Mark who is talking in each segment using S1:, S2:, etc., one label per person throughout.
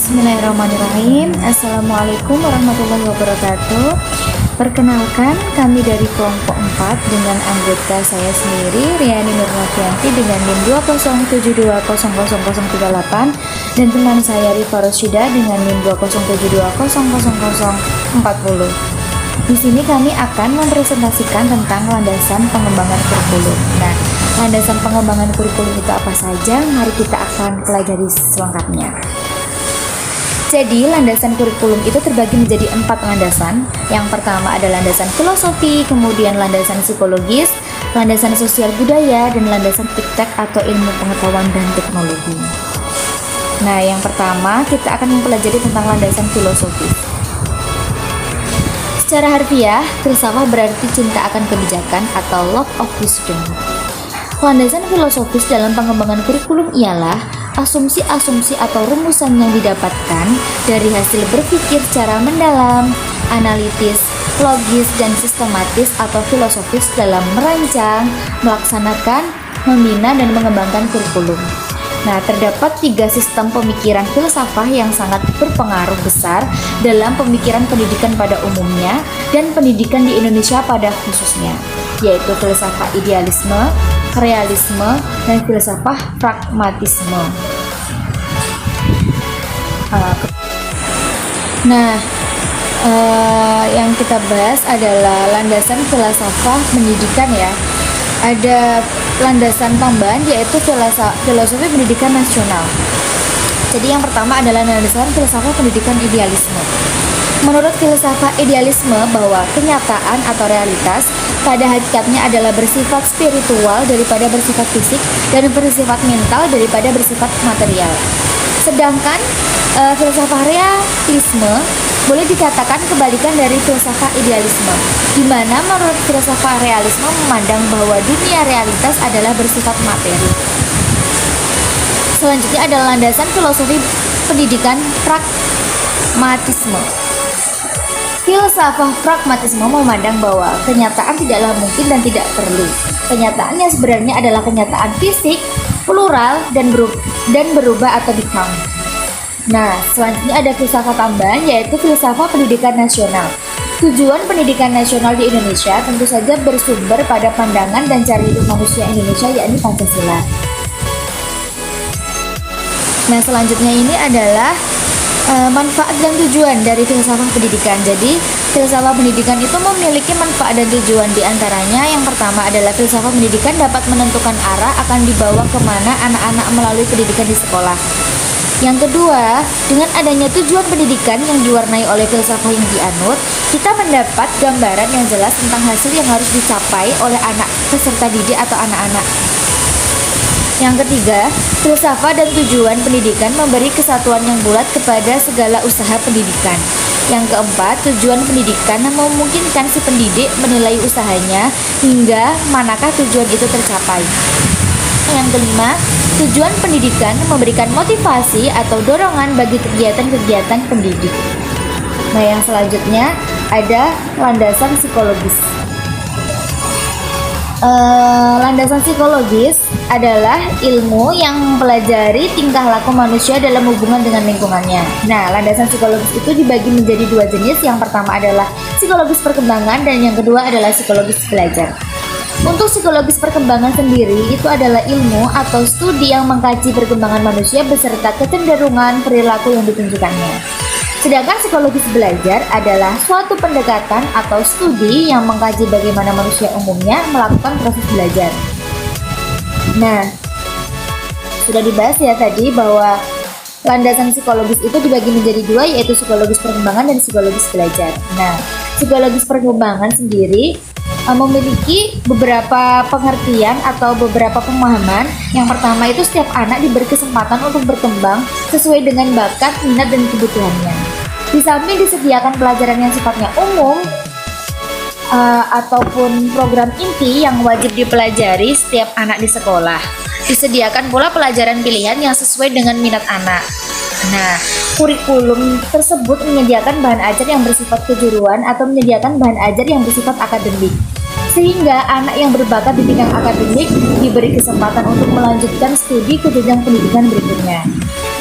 S1: Bismillahirrahmanirrahim. Assalamualaikum warahmatullahi wabarakatuh. Perkenalkan, kami dari kelompok 4 dengan anggota saya sendiri, Riani Nurnovianti dengan NIM 207200038 dan teman saya Rifa Rosyida dengan NIM 207200040. Di sini kami akan mempresentasikan tentang landasan pengembangan kurikulum. Nah, landasan pengembangan kurikulum itu apa saja? Mari kita akan pelajari selengkapnya. Jadi, landasan kurikulum itu terbagi menjadi 4 landasan. Yang pertama ada landasan filosofi, kemudian landasan psikologis, landasan sosial budaya, dan landasan iptek atau ilmu pengetahuan dan teknologi. Nah, yang pertama kita akan mempelajari tentang landasan filosofis. Secara harfiah, filsafah berarti cinta akan kebijakan atau love of wisdom. Landasan filosofis dalam pengembangan kurikulum ialah asumsi-asumsi atau rumusan yang didapatkan dari hasil berpikir secara mendalam, analitis, logis, dan sistematis atau filosofis dalam merancang, melaksanakan, membina, dan mengembangkan kurikulum. Nah, terdapat 3 sistem pemikiran filsafah yang sangat berpengaruh besar dalam pemikiran pendidikan pada umumnya dan pendidikan di Indonesia pada khususnya, yaitu filsafah idealisme, realisme, dan filsafah pragmatisme. Yang kita bahas adalah landasan filsafah pendidikan ya. Ada landasan tambahan yaitu filosofi pendidikan nasional. Jadi yang pertama adalah landasan filsafah pendidikan idealisme. Menurut filsafat idealisme bahwa kenyataan atau realitas pada hakikatnya adalah bersifat spiritual daripada bersifat fisik dan bersifat mental daripada bersifat material. Sedangkan filsafat realisme boleh dikatakan kebalikan dari filsafat idealisme, di mana menurut filsafat realisme memandang bahwa dunia realitas adalah bersifat materi. Selanjutnya adalah landasan filosofi pendidikan pragmatisme. Filsafat pragmatisme memandang bahwa kenyataan tidaklah mungkin dan tidak perlu. Kenyataan yang sebenarnya adalah kenyataan fisik, plural, dan berubah atau become. Nah, selanjutnya ada filsafat tambahan yaitu filsafat pendidikan nasional. Tujuan pendidikan nasional di Indonesia tentu saja bersumber pada pandangan dan cara hidup manusia Indonesia, yakni Pancasila. Nah, selanjutnya ini adalah manfaat dan tujuan dari filsafat pendidikan. Jadi, filsafat pendidikan itu memiliki manfaat dan tujuan. Di antaranya, yang pertama adalah filsafat pendidikan dapat menentukan arah akan dibawa kemana anak-anak melalui pendidikan di sekolah. Yang kedua, dengan adanya tujuan pendidikan yang diwarnai oleh filsafat yang dianut, kita mendapat gambaran yang jelas tentang hasil yang harus dicapai oleh anak peserta didik atau anak-anak. Yang ketiga, filsafat dan tujuan pendidikan memberi kesatuan yang bulat kepada segala usaha pendidikan. Yang keempat, tujuan pendidikan memungkinkan si pendidik menilai usahanya hingga manakah tujuan itu tercapai. Yang kelima, tujuan pendidikan memberikan motivasi atau dorongan bagi kegiatan-kegiatan pendidik. Nah, yang selanjutnya ada landasan psikologis. Landasan psikologis adalah ilmu yang mempelajari tingkah laku manusia dalam hubungan dengan lingkungannya. Nah, landasan psikologis itu dibagi menjadi 2 jenis. Yang pertama adalah psikologis perkembangan dan yang kedua adalah psikologis belajar. Untuk psikologis perkembangan sendiri itu adalah ilmu atau studi yang mengkaji perkembangan manusia beserta kecenderungan perilaku yang ditunjukkannya. Sedangkan psikologis belajar adalah suatu pendekatan atau studi yang mengkaji bagaimana manusia umumnya melakukan proses belajar. Nah, sudah dibahas ya tadi bahwa landasan psikologis itu dibagi menjadi 2, yaitu psikologis perkembangan dan psikologis belajar. Nah, psikologis perkembangan sendiri memiliki beberapa pengertian atau beberapa pemahaman. Yang pertama itu setiap anak diberi kesempatan untuk berkembang sesuai dengan bakat, minat, dan kebutuhannya. Di samping disediakan pelajaran yang sifatnya umum ataupun program inti yang wajib dipelajari setiap anak di sekolah, disediakan pula pelajaran pilihan yang sesuai dengan minat anak. Nah, kurikulum tersebut menyediakan bahan ajar yang bersifat kejuruan atau menyediakan bahan ajar yang bersifat akademik, sehingga anak yang berbakat di bidang akademik diberi kesempatan untuk melanjutkan studi ke jenjang pendidikan berikutnya.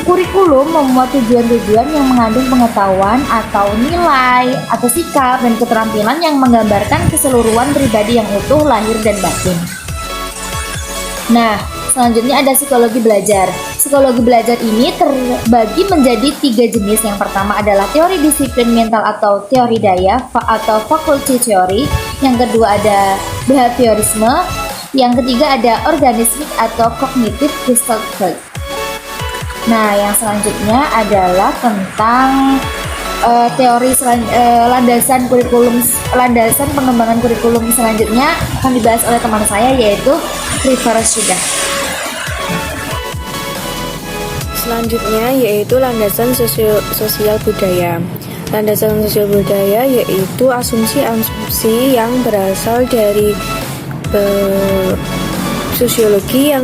S1: Kurikulum memuat tujuan-tujuan yang mengandung pengetahuan atau nilai atau sikap dan keterampilan yang menggambarkan keseluruhan pribadi yang utuh lahir dan batin. Nah, selanjutnya ada psikologi belajar. Psikologi belajar ini terbagi menjadi 3 jenis. Yang pertama adalah teori disiplin mental atau teori daya atau faculty theory. Yang kedua ada behaviorisme. Yang ketiga ada organismik atau cognitive research. Nah, yang selanjutnya adalah tentang teori landasan pengembangan kurikulum selanjutnya akan dibahas oleh teman saya, yaitu River Sudah.
S2: Selanjutnya yaitu landasan sosial budaya. Landasan sosial budaya yaitu asumsi-asumsi yang berasal dari sosiologi yang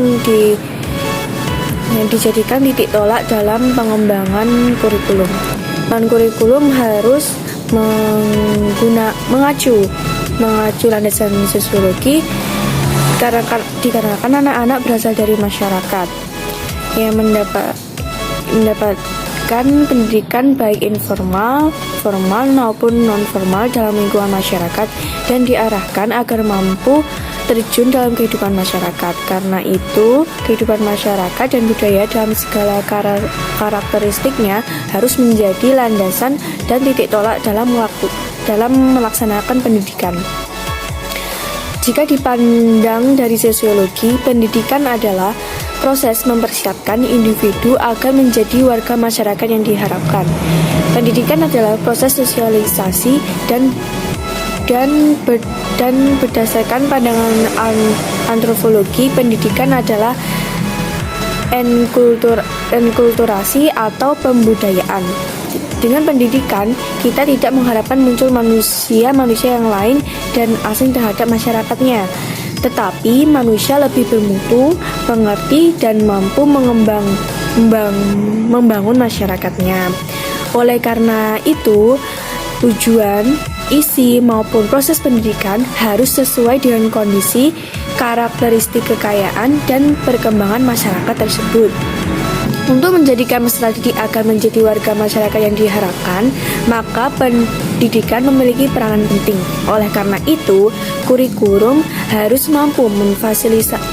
S2: dijadikan titik tolak dalam pengembangan kurikulum. Kurikulum harus mengacu landasan sosiologi dikarenakan anak-anak berasal dari masyarakat yang mendapatkan pendidikan baik informal, formal maupun non-formal dalam lingkungan masyarakat dan diarahkan agar mampu terjun dalam kehidupan masyarakat. Karena itu, kehidupan masyarakat dan budaya dalam segala karakteristiknya harus menjadi landasan dan titik tolak dalam melaksanakan pendidikan. Jika dipandang dari sosiologi, pendidikan adalah proses mempersiapkan individu agar menjadi warga masyarakat yang diharapkan. Pendidikan adalah proses sosialisasi dan berdasarkan pandangan antropologi, pendidikan adalah enkulturasi atau pembudayaan. Dengan pendidikan, kita tidak mengharapkan muncul manusia yang lain dan asing terhadap masyarakatnya, tetapi manusia lebih bermutu, mengerti, dan mampu membangun masyarakatnya. Oleh karena itu, tujuan, isi, maupun proses pendidikan harus sesuai dengan kondisi, karakteristik kekayaan, dan perkembangan masyarakat tersebut. Untuk menjadikan peserta didik agar menjadi warga masyarakat yang diharapkan, maka pendidikan memiliki peranan penting. Oleh karena itu, kurikulum harus mampu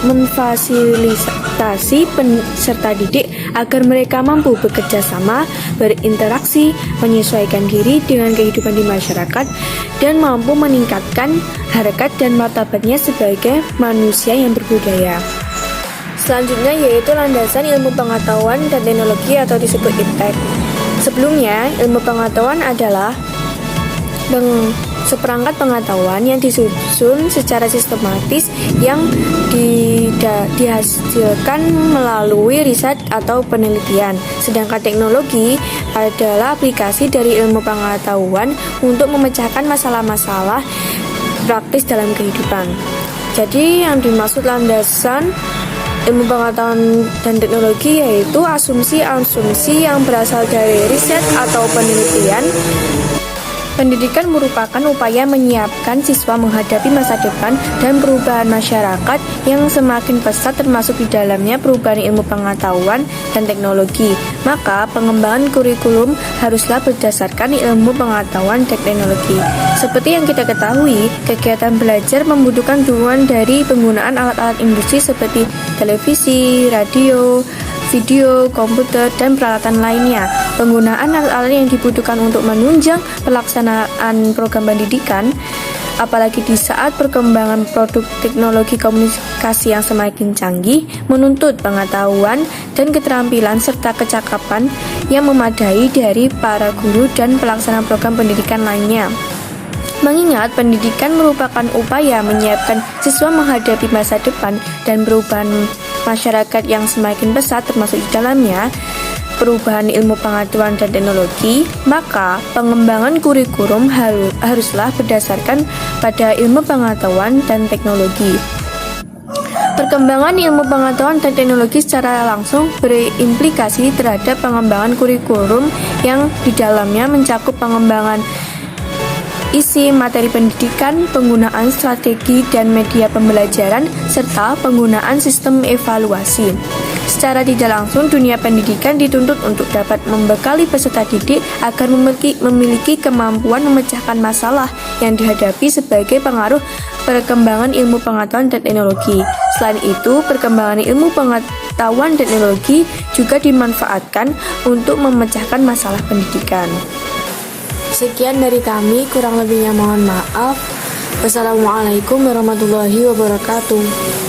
S2: memfasilitasi peserta didik agar mereka mampu bekerja sama, berinteraksi, menyesuaikan diri dengan kehidupan di masyarakat, dan mampu meningkatkan harkat dan martabatnya sebagai manusia yang berbudaya. Selanjutnya yaitu landasan ilmu pengetahuan dan teknologi atau disebut IPTEK. Sebelumnya, ilmu pengetahuan adalah seperangkat pengetahuan yang disusun secara sistematis yang dihasilkan melalui riset atau penelitian. Sedangkan teknologi adalah aplikasi dari ilmu pengetahuan untuk memecahkan masalah-masalah praktis dalam kehidupan. Jadi yang dimaksud landasan ilmu pengetahuan dan teknologi yaitu asumsi-asumsi yang berasal dari riset atau penelitian. Pendidikan merupakan upaya menyiapkan siswa menghadapi masa depan dan perubahan masyarakat yang semakin pesat, termasuk di dalamnya perubahan ilmu pengetahuan dan teknologi. Maka pengembangan kurikulum haruslah berdasarkan ilmu pengetahuan dan teknologi. Seperti yang kita ketahui, kegiatan belajar membutuhkan dukungan dari penggunaan alat-alat industri seperti televisi, radio, video, komputer, dan peralatan lainnya. Penggunaan alat-alat yang dibutuhkan untuk menunjang pelaksanaan program pendidikan, apalagi di saat perkembangan produk teknologi komunikasi yang semakin canggih, menuntut pengetahuan dan keterampilan serta kecakapan yang memadai dari para guru dan pelaksana program pendidikan lainnya. Mengingat pendidikan merupakan upaya menyiapkan siswa menghadapi masa depan dan perubahan masyarakat yang semakin pesat, termasuk di dalamnya perubahan ilmu pengetahuan dan teknologi, maka pengembangan kurikulum haruslah berdasarkan pada ilmu pengetahuan dan teknologi. Perkembangan ilmu pengetahuan dan teknologi secara langsung berimplikasi terhadap pengembangan kurikulum yang di dalamnya mencakup pengembangan isi materi pendidikan, penggunaan strategi dan media pembelajaran, serta penggunaan sistem evaluasi. Secara tidak langsung, dunia pendidikan dituntut untuk dapat membekali peserta didik agar memiliki kemampuan memecahkan masalah yang dihadapi sebagai pengaruh perkembangan ilmu pengetahuan dan teknologi. Selain itu, perkembangan ilmu pengetahuan dan teknologi juga dimanfaatkan untuk memecahkan masalah pendidikan. Sekian dari kami, kurang lebihnya mohon maaf. Wassalamualaikum warahmatullahi wabarakatuh.